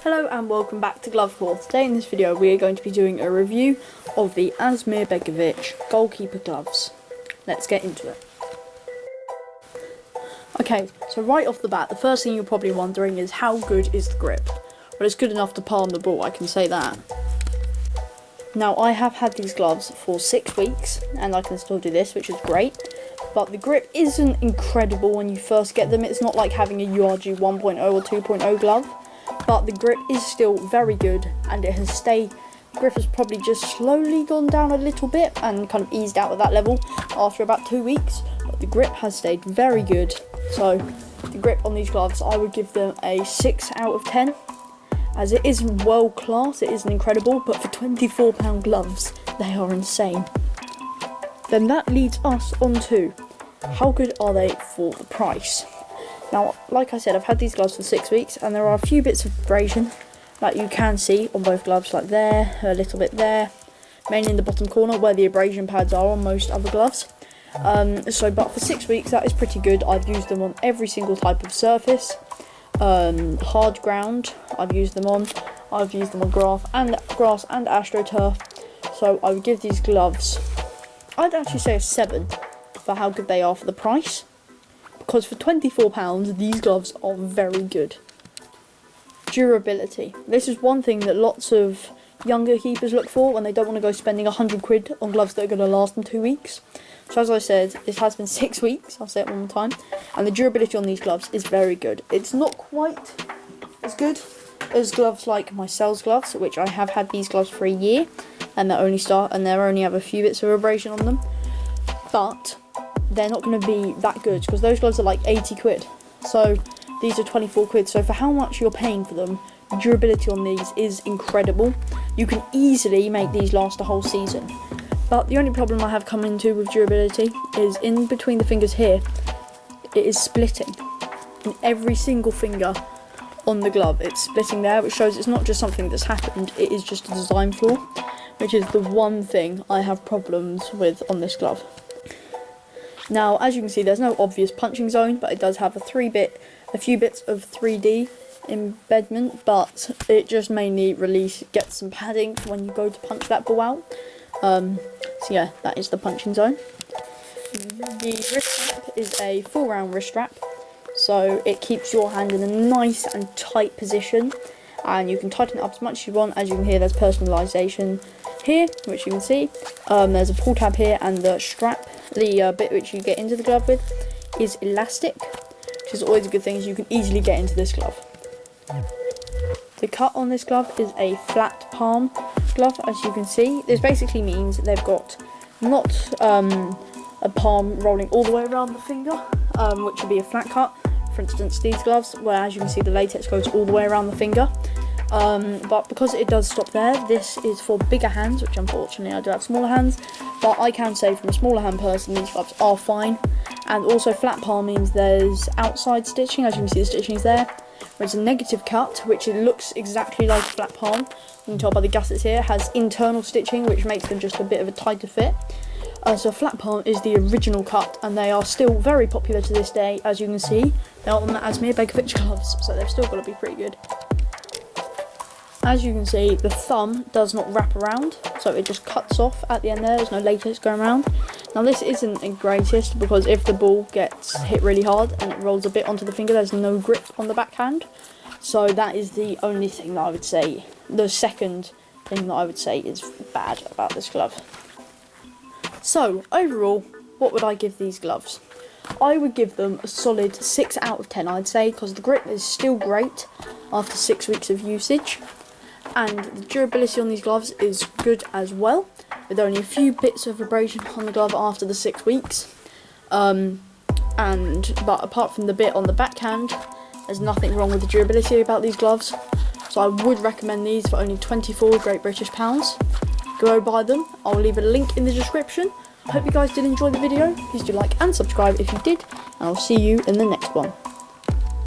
Hello and welcome back to Glove Claw. Today in this video we are going to be doing a review of the Asmir Begovich goalkeeper gloves. Let's get into it. Okay, so right off the bat, the first thing you're probably wondering is how good is the grip? Well, it's good enough to palm the ball, I can say that. Now, I have had these gloves for 6 weeks and I can still do this, which is great. But the grip isn't incredible when you first get them. It's not like having a URG 1.0 or 2.0 glove. But the grip is still very good, and it has stayed. The grip has probably just slowly gone down a little bit and kind of eased out at that level after about 2 weeks. But the grip has stayed very good. So the grip on these gloves, I would give them a 6 out of 10. As it isn't world class, it isn't incredible, but for £24 gloves, they are insane. Then that leads us on to how good are they for the price? Now, like I said, I've had these gloves for 6 weeks, and there are a few bits of abrasion that you can see on both gloves, like there, a little bit there, mainly in the bottom corner where the abrasion pads are on most other gloves. But for 6 weeks, that is pretty good. I've used them on every single type of surface. Hard ground, I've used them on. I've used them on grass and AstroTurf. So I would give these gloves, I'd actually say a 7 for how good they are for the price. Because for £24, these gloves are very good. Durability. This is one thing that lots of younger keepers look for when they don't want to go spending £100 on gloves that are going to last them 2 weeks. So as I said, this has been 6 weeks, I'll say it one more time, and the durability on these gloves is very good. It's not quite as good as gloves like my Cells gloves, which I have had these gloves for a year, and they only have a few bits of abrasion on them, but they're not going to be that good because those gloves are like £80. So these are £24. So for how much you're paying for them, the durability on these is incredible. You can easily make these last a whole season. But the only problem I have come into with durability is in between the fingers here, it is splitting. In every single finger on the glove, it's splitting there, which shows it's not just something that's happened, it is just a design flaw, which is the one thing I have problems with on this glove. Now, as you can see, there's no obvious punching zone, but it does have a few bits of 3D embedment, but it just mainly gets some padding for when you go to punch that ball out. So yeah, that is the punching zone. The wrist strap is a full round wrist strap, so it keeps your hand in a nice and tight position, and you can tighten it up as much as you want. As you can hear, there's personalisation here, which you can see. There's a pull tab here, and the strap, the bit which you get into the glove with, is elastic, which is always a good thing, as you can easily get into this glove. The cut on this glove is a flat palm glove, as you can see. This basically means they've got not a palm rolling all the way around the finger, which would be a flat cut. For instance, these gloves, where as you can see the latex goes all the way around the finger. But because it does stop there, this is for bigger hands, which unfortunately I do have smaller hands, but I can say from a smaller hand person these gloves are fine. And also flat palm means there's outside stitching, as you can see the stitching is there, whereas a negative cut, which it looks exactly like a flat palm, you can tell by the gussets here, has internal stitching which makes them just a bit of a tighter fit. So flat palm is the original cut, and they are still very popular to this day. As you can see, they're on the Asmir Begovich gloves, so they've still got to be pretty good. As you can see, the thumb does not wrap around, so it just cuts off at the end there. There's no latex going around. Now this isn't the greatest, because if the ball gets hit really hard and it rolls a bit onto the finger, there's no grip on the backhand. So that is the only thing that I would say, the second thing that I would say is bad about this glove. So overall, what would I give these gloves? I would give them a solid 6 out of 10, I'd say, because the grip is still great after 6 weeks of usage. And the durability on these gloves is good as well, with only a few bits of abrasion on the glove after the 6 weeks. But apart from the bit on the backhand, there's nothing wrong with the durability about these gloves. So I would recommend these for only 24 Great British pounds. Go buy them. I'll leave a link in the description. I hope you guys did enjoy the video. Please do like and subscribe if you did, and I'll see you in the next one.